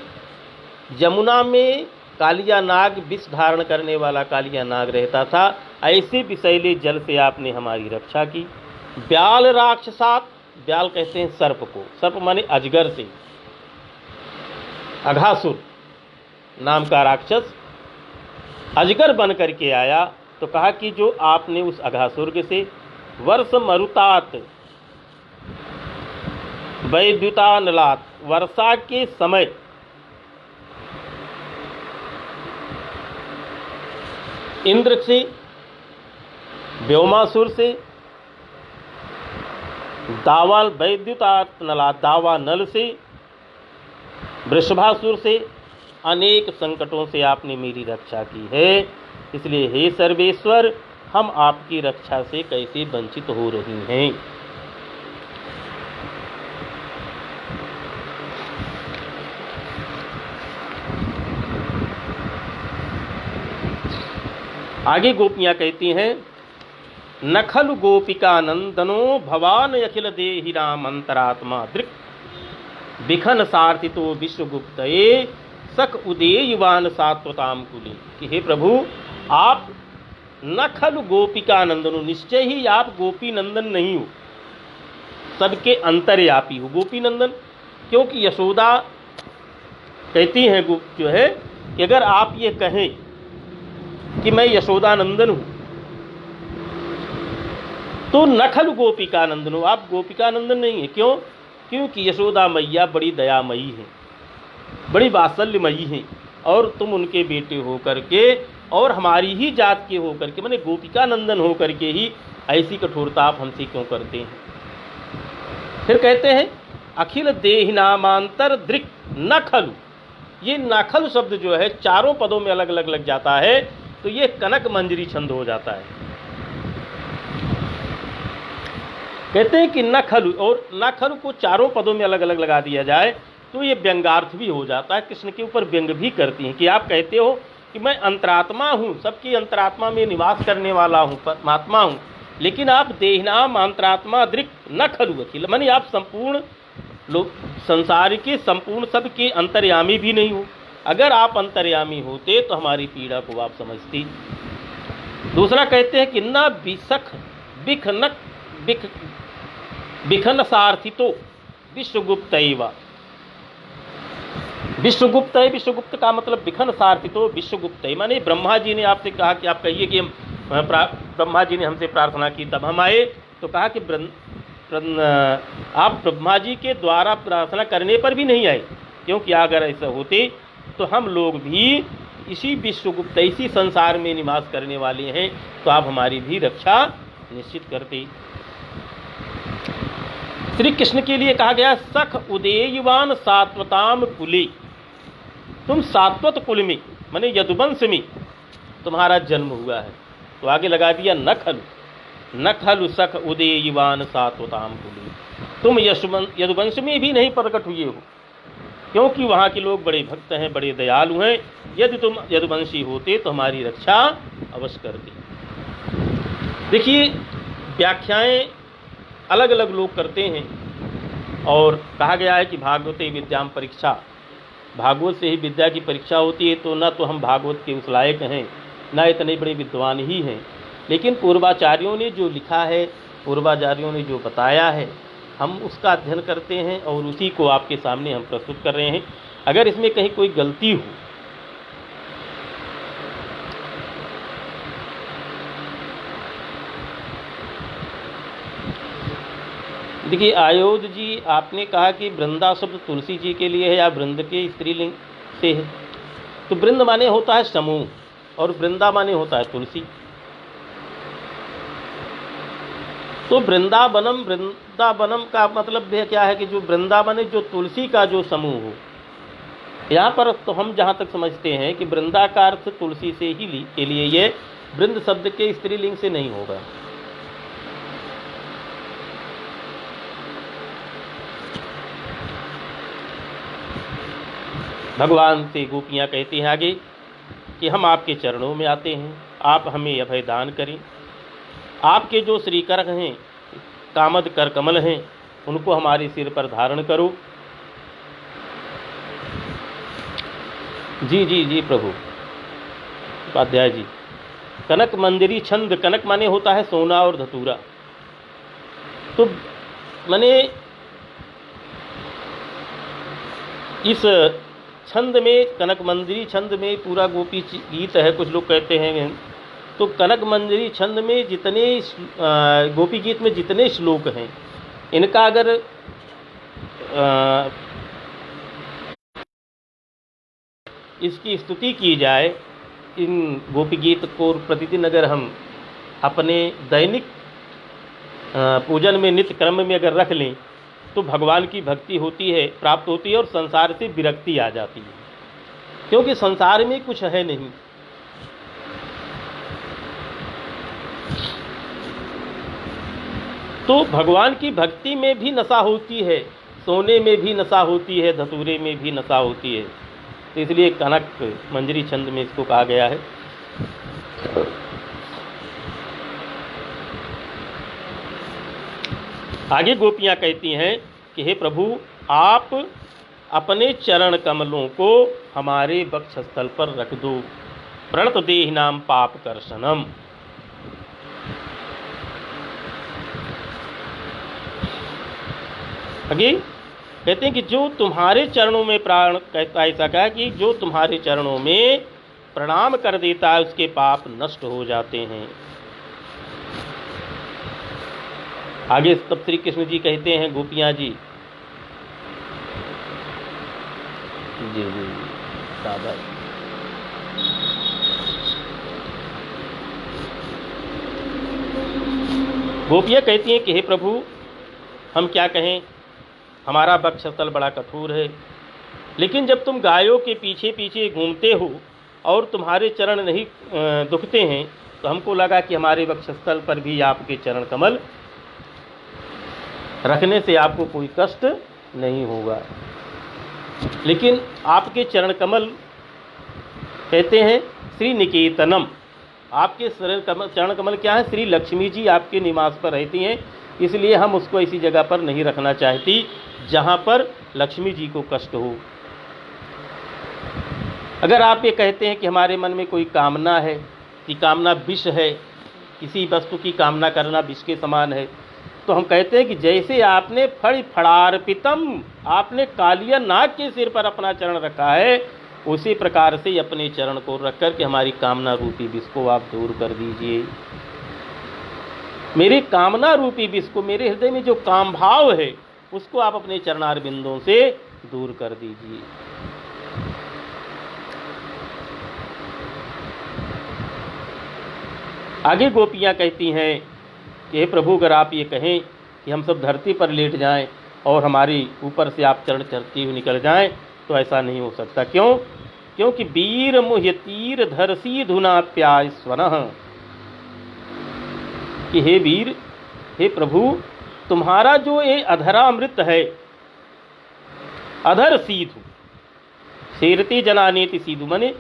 यमुना में कालिया नाग विष धारण करने वाला कालिया नाग रहता था, ऐसे विषैले जल से आपने हमारी रक्षा की। ब्याल राक्षसात, ब्याल कहते हैं सर्प को, सर्प माने अजगर से, अघासुर नाम का राक्षस अजगर बन करके आया तो कहा कि जो आपने उस अघासुर्ग से वर्ष मरुतात वैद्युतानलात, वर्षा के समय इंद्र से, व्योमासुर से, दावाल वैद्युतानला दावा नल से, वृषभासुर से, अनेक संकटों से आपने मेरी रक्षा की है। इसलिए हे सर्वेश्वर, हम आपकी रक्षा से कैसे वंचित हो रही हैं। आगे गोपियां कहती हैं, नखल गोपिका नंदनो भवान अखिल देहि राम अंतरात्मा दृक् बिखन सार्थितो विश्वगुप्तये सख उदेयवान सात्वताम कुले। कि हे प्रभु, आप नखल गोपिका नंदनो, निश्चय ही आप गोपी नंदन नहीं हो, सबके अंतर्यापी हो। गोपी नंदन क्योंकि यशोदा कहती हैं जो है कि अगर आप ये कहें कि मैं यशोदा नंदन हूं तो नखल गोपिका नंदन हो, आप गोपिका नंदन नहीं है। क्यों? क्योंकि यशोदा मैया बड़ी दयामयी है, बड़ी वात्सल्यमयी है, और तुम उनके बेटे हो करके और हमारी ही जात के होकर के, माने गोपिका नंदन हो करके ही ऐसी कठोरता आप हमसे क्यों करते हैं। फिर कहते हैं अखिल देहि नामांतर दृक् नखलु। ये नखल शब्द जो है चारों पदों में अलग अलग लग जाता है, तो ये कनक मंजरी छंद हो जाता है। कहते हैं कि नखलु, और नखलु को चारों पदों में अलग अलग लगा दिया जाए तो ये व्यंगार्थ भी हो जाता है, कृष्ण के ऊपर व्यंग भी करती हैं कि आप कहते हो कि मैं अंतरात्मा हूँ, सबकी अंतरात्मा में निवास करने वाला हूँ, परमात्मा हूँ, लेकिन आप देहनाम अंतरात्मा दृक् नखलु अखिल, माने आप संपूर्ण लोग संसार के संपूर्ण सबके अंतर्यामी भी नहीं हो। अगर आप अंतर्यामी होते तो हमारी पीड़ा को आप समझती। दूसरा कहते हैं कि न बिसख बिखनक बिख बिखन सार्थितो विश्वगुप्त एवा। विश्वगुप्त है, विश्वगुप्त का मतलब बिखन सार्थितो विश्वगुप्त है, माने ब्रह्मा जी ने आपसे कहा कि आप कहिए कि ब्रह्मा जी ने हमसे प्रार्थना की तब हम आए, तो कहा कि आप ब्रह्मा जी के द्वारा प्रार्थना करने पर भी नहीं आए, क्योंकि अगर ऐसा होते तो हम लोग भी इसी विश्वगुप्त, इसी संसार में निवास करने वाले हैं, तो आप हमारी भी रक्षा निश्चित करते। श्री कृष्ण के लिए कहा गया सख उदेयवान सात्वताम कुले, तुम सात्वत कुल में माने यदुवंश में तुम्हारा जन्म हुआ है। तो आगे लगा दिया नखलु, नखलु सख उदेयवान सात्वताम कुले, तुम यदुवंश में भी नहीं प्रकट हुए हो, क्योंकि वहाँ के लोग बड़े भक्त हैं, बड़े दयालु हैं। यदि तुम यदुवंशी होते तो हमारी रक्षा अवश्य करते। देखिए व्याख्याएं अलग अलग लोग करते हैं, और कहा गया है कि भागवते विद्याम परीक्षा, भागवत से ही विद्या की परीक्षा होती है। तो न तो हम भागवत के उस लायक हैं, न इतने बड़े विद्वान ही हैं, लेकिन पूर्वाचार्यों ने जो लिखा है, पूर्वाचार्यों ने जो बताया है, हम उसका अध्ययन करते हैं और उसी को आपके सामने हम प्रस्तुत कर रहे हैं। अगर इसमें कहीं कोई गलती हो देखिए आयोध जी, आपने कहा कि वृंदा शब्द तुलसी जी के लिए है या वृंद के स्त्रीलिंग से है, तो वृंद माने होता है समूह और वृंदा माने होता है तुलसी। तो वृंदावनम का मतलब क्या है कि जो वृंदावन है, जो तुलसी का जो समूह हो। यहाँ पर तो हम जहाँ तक समझते हैं कि वृंदा का अर्थ तुलसी से ही के लिए, ये वृंद शब्द के स्त्रीलिंग से नहीं होगा। भगवान से गोपियाँ कहती हैं आगे कि हम आपके चरणों में आते हैं, आप हमें अभय दान करें। आपके जो श्रीकर हैं, कामद कर कमल हैं, उनको हमारे सिर पर धारण करो। जी जी जी प्रभु। उपाध्याय जी, कनक मंदिरी छंद, कनक माने होता है सोना और धतूरा। तो माने इस छंद में, कनक मंदिरी छंद में पूरा गोपी गीत है। कुछ लोग कहते हैं तो कनक मंजरी छंद में जितने गोपी गीत में जितने श्लोक हैं, इनका अगर इसकी स्तुति की जाए, इन गोपी गीत को प्रतिदिन अगर हम अपने दैनिक पूजन में, नित्य क्रम में अगर रख लें, तो भगवान की भक्ति होती है, प्राप्त होती है और संसार से विरक्ति आ जाती है, क्योंकि संसार में कुछ है नहीं। तो भगवान की भक्ति में भी नशा होती है, सोने में भी नशा होती है, धतूरे में भी नशा होती है। तो इसलिए कनक मंजरी छंद में इसको कहा गया है। आगे गोपियां कहती हैं कि हे प्रभु, आप अपने चरण कमलों को हमारे वक्षस्थल पर रख दो, प्रणत देहिनाम पाप कर्षणम। आगे कहते हैं कि जो तुम्हारे चरणों में प्राण, कहता है ऐसा कहा कि जो तुम्हारे चरणों में प्रणाम कर देता है उसके पाप नष्ट हो जाते हैं। आगे तब श्री कृष्ण जी कहते हैं, गोपियां जी जी जी दादा, गोपियां कहती हैं कि हे प्रभु, हम क्या कहें, हमारा वक्षस्थल बड़ा कठोर है, लेकिन जब तुम गायों के पीछे पीछे घूमते हो और तुम्हारे चरण नहीं दुखते हैं, तो हमको लगा कि हमारे वक्षस्थल पर भी आपके चरण कमल रखने से आपको कोई कष्ट नहीं होगा। लेकिन आपके चरण कमल कहते हैं श्री निकेतनम, आपके चरण कमल क्या है, श्री लक्ष्मी जी आपके निवास पर रहती हैं, इसलिए हम उसको ऐसी जगह पर नहीं रखना चाहती जहां पर लक्ष्मी जी को कष्ट हो। अगर आप ये कहते हैं कि हमारे मन में कोई कामना है, कि कामना विष है, किसी वस्तु की कामना करना विष के समान है, तो हम कहते हैं कि जैसे आपने फड़ार्पितम, आपने कालिया नाग के सिर पर अपना चरण रखा है, उसी प्रकार से अपने चरण को रख कर के हमारी कामना रूपी विष को आप दूर कर दीजिए। मेरी कामना रूपी विष को, मेरे हृदय में जो काम भाव है, उसको आप अपने चरणार बिंदों से दूर कर दीजिए। आगे गोपियां कहती हैं कि हे प्रभु, अगर आप ये कहें कि हम सब धरती पर लेट जाएं और हमारी ऊपर से आप चरण चढ़ती हुई निकल जाएं, तो ऐसा नहीं हो सकता। क्यों? क्योंकि वीर मुह्य तीर धरसी धुना प्याय स्वनः, कि हे वीर, हे प्रभु, तुम्हारा जो ये अधरामृत है, अधर सीधु शेरती जनानेति सीधु, माने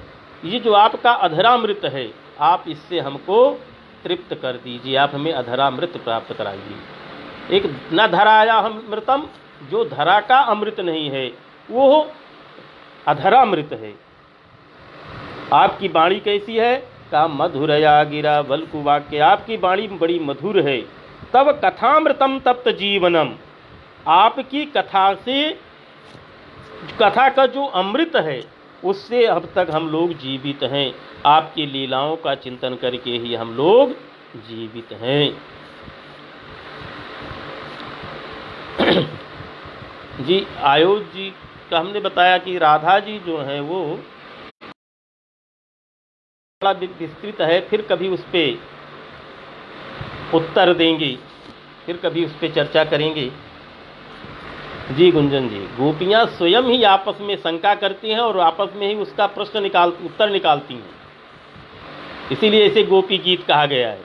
ये जो आपका अधरामृत है, आप इससे हमको तृप्त कर दीजिए, आप हमें अधरामृत प्राप्त कराइए। एक न धराया अमृतम, जो धरा का अमृत नहीं है वो अधरामृत है। आपकी वाणी कैसी है? का मधुरया गिरा बल्कु वाक्य, आपकी वाणी बड़ी मधुर है। तब कथामृतम तप्त जीवनम, आपकी कथा से, कथा का जो अमृत है उससे अब तक हम लोग जीवित हैं, आपकी लीलाओं का चिंतन करके ही हम लोग जीवित हैं। जी आयोज जी का हमने बताया कि राधा जी जो है वो बड़ा विस्तृत है, फिर कभी उस पर उत्तर देंगे, फिर कभी उस पर चर्चा करेंगे। जी गुंजन जी, गोपियां स्वयं ही आपस में शंका करती हैं और आपस में ही उसका उत्तर निकालती हैं, इसीलिए इसे गोपी गीत कहा गया है।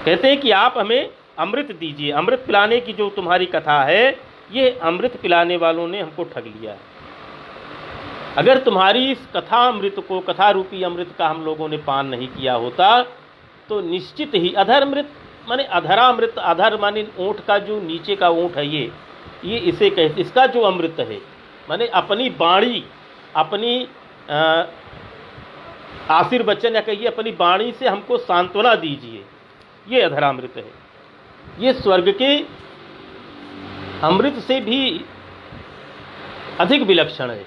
कहते हैं कि आप हमें अमृत दीजिए, अमृत पिलाने की जो तुम्हारी कथा है, ये अमृत पिलाने वालों ने हमको ठग लिया है। अगर तुम्हारी इस कथा अमृत को, कथा रूपी अमृत का हम लोगों ने पान नहीं किया होता, तो निश्चित ही अधरामृत माने अधरामृत, अधर माने ऊँट का जो नीचे का ऊँट है, ये इसे कहते, इसका जो अमृत है माने अपनी वाणी, अपनी आशीर्वचन या कहिए अपनी वाणी से हमको सांत्वना दीजिए, ये अधरामृत है। ये स्वर्ग के अमृत से भी अधिक विलक्षण है।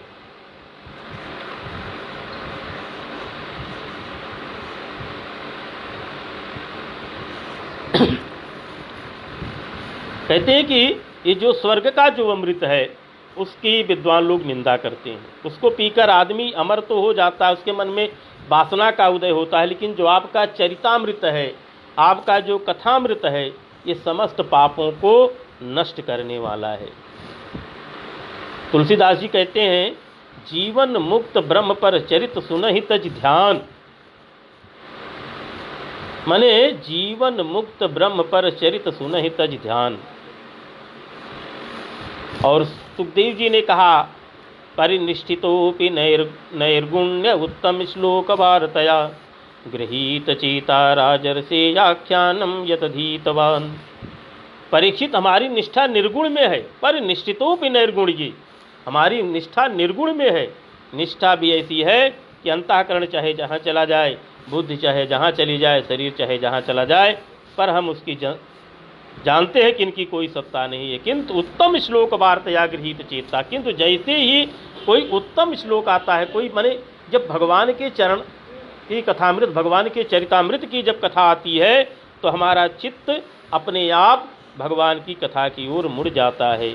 कहते हैं कि ये जो स्वर्ग का जो अमृत है उसकी विद्वान लोग निंदा करते हैं। उसको पीकर आदमी अमर तो हो जाता है, उसके मन में वासना का उदय होता है, लेकिन जो आपका चरितामृत है, आपका जो कथामृत है, ये समस्त पापों को नष्ट करने वाला है। तुलसीदास जी कहते हैं, जीवन मुक्त ब्रह्म पर चरित सुनहि तज ध्यान। माने जीवन मुक्त ब्रह्म पर चरित सुनहि तज ध्यान। और सुखदेव जी ने कहा, परिनिष्ठितोपि नैर्गुण्य उत्तम श्लोक वार्तया गृहीत चेता राजर्षेयाख्यानम यतधीतवान। परीक्षित, हमारी निष्ठा निर्गुण में है। परिनिष्ठितोपि नैर्गुण, जी हमारी निष्ठा निर्गुण में है। निष्ठा भी ऐसी है कि अंतःकरण चाहे जहाँ चला जाए, बुद्धि चाहे जहाँ चली जाए, शरीर चाहे जहाँ चला जाए, पर हम उसकी जानते हैं कि इनकी कोई सत्ता नहीं है। किंतु उत्तम श्लोक वार्तया गृहीत चेता, किंतु जैसे ही कोई उत्तम श्लोक आता है, कोई माने जब भगवान के चरण की कथामृत, भगवान के चरितामृत की जब कथा आती है, तो हमारा चित्त अपने आप भगवान की कथा की ओर मुड़ जाता है।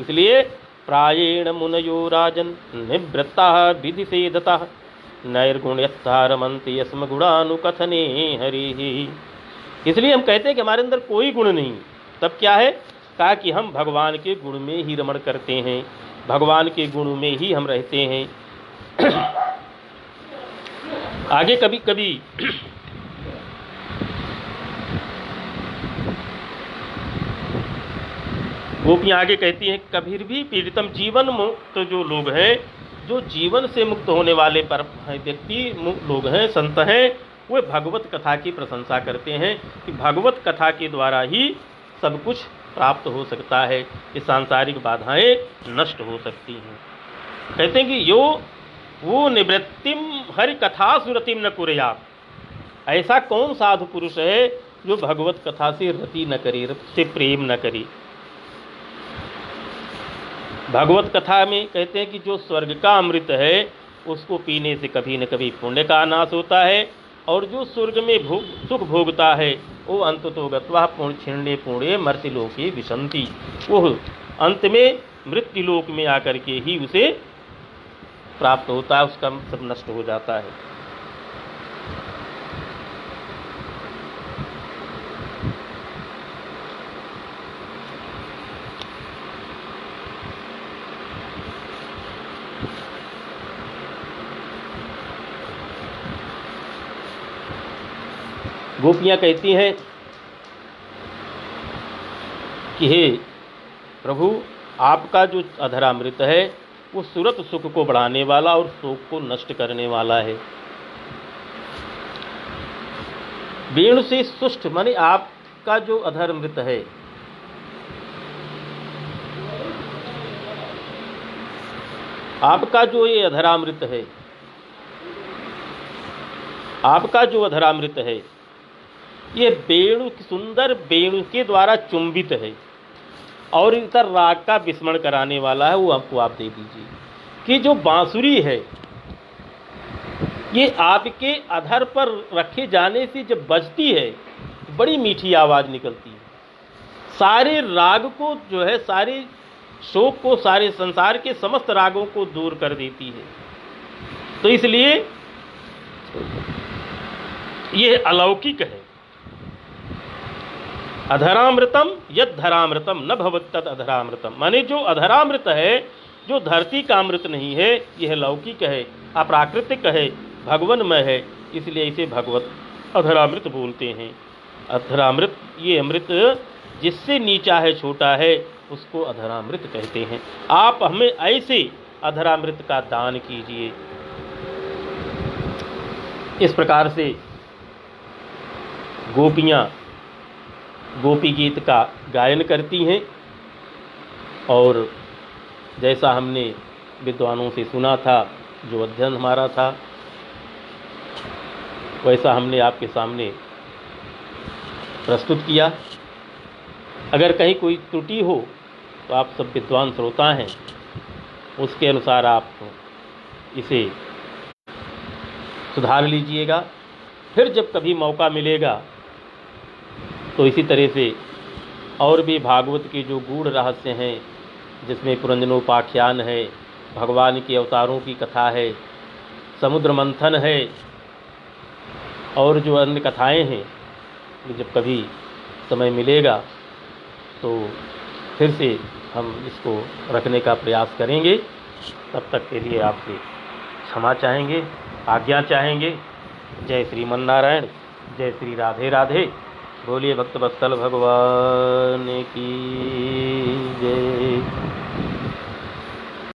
इसलिए प्रायेण मुनयो राजन निवृत्ता विधि सेदतः नैर्गुण्यस्तारमन्ति यस्म गुणानुकथने हरि। इसलिए हम कहते हैं कि हमारे अंदर कोई गुण नहीं, तब क्या है, कहा कि हम भगवान के गुण में ही रमण करते हैं, भगवान के गुण में ही हम रहते हैं। आगे कभी कभी गोपियाँ आगे कहती हैं, कबीर भी पीड़ितम, जीवन मुक्त जो लोग हैं, जो जीवन से मुक्त होने वाले पर व्यक्ति लोग हैं, संत हैं, वे भगवत कथा की प्रशंसा करते हैं कि भगवत कथा के द्वारा ही सब कुछ प्राप्त हो सकता है, ये सांसारिक बाधाएं नष्ट हो सकती हैं। कहते हैं कि यो वो निवृत्तिम हरि कथा सुरतिम न कुर्यात्। ऐसा कौन साधु पुरुष है जो भगवत कथा से रति न करे, से प्रेम न करे। भगवत कथा में कहते हैं कि जो स्वर्ग का अमृत है उसको पीने से कभी न कभी पुण्य का नाश होता है, और जो स्वर्ग में सुख भोगता है वो अंततो गत्वा क्षीणे पुण्य मर्त्यलोके विशन्ति, वो अंत में मृत्युलोक में आकर के ही उसे प्राप्त होता है, उसका सब नष्ट हो जाता है। गोपियाँ कहती हैं कि हे प्रभु, आपका जो अधरामृत है वो सुरत सुख को बढ़ाने वाला और शोक को नष्ट करने वाला है। वेणु से सुष्ट माने आपका जो अधरामृत है, आपका जो ये अधरामृत है, आपका जो अधरामृत है, ये वेणु, सुंदर वेणु के द्वारा चुंबित है और इधर राग का विस्मरण कराने वाला है। वो आपको आप दे दीजिए कि जो बांसुरी है ये आपके अधर पर रखे जाने से जब बजती है बड़ी मीठी आवाज़ निकलती है, सारे राग को जो है, सारे शोक को, सारे संसार के समस्त रागों को दूर कर देती है। तो इसलिए ये अलौकिक है। अधरामृतम यद धरामृतम न भवत तद अधरामृतम, माने जो अधरामृत है, जो धरती का अमृत नहीं है, यह लौकिक है, अप्राकृतिक है, भगवनमय है, इसलिए इसे भगवत अधरामृत बोलते हैं। अधरामृत, ये अमृत जिससे नीचा है, छोटा है, उसको अधरामृत कहते हैं। आप हमें ऐसे अधरामृत का दान कीजिए। इस प्रकार से गोपियाँ गोपी गीत का गायन करती हैं, और जैसा हमने विद्वानों से सुना था, जो अध्ययन हमारा था, वैसा हमने आपके सामने प्रस्तुत किया। अगर कहीं कोई त्रुटि हो तो आप सब विद्वान श्रोता हैं, उसके अनुसार आप इसे सुधार लीजिएगा। फिर जब कभी मौका मिलेगा तो इसी तरह से और भी भागवत के जो गूढ़ रहस्य हैं, जिसमें पुरंजनोपाख्यान है, भगवान के अवतारों की कथा है, समुद्र मंथन है, और जो अन्य कथाएं हैं, जब कभी समय मिलेगा तो फिर से हम इसको रखने का प्रयास करेंगे। तब तक के लिए आपसे क्षमा चाहेंगे, आज्ञा चाहेंगे। जय श्रीमन नारायण, जय श्री राधे राधे। बोलिए भक्त वत्सल भगवान की जय।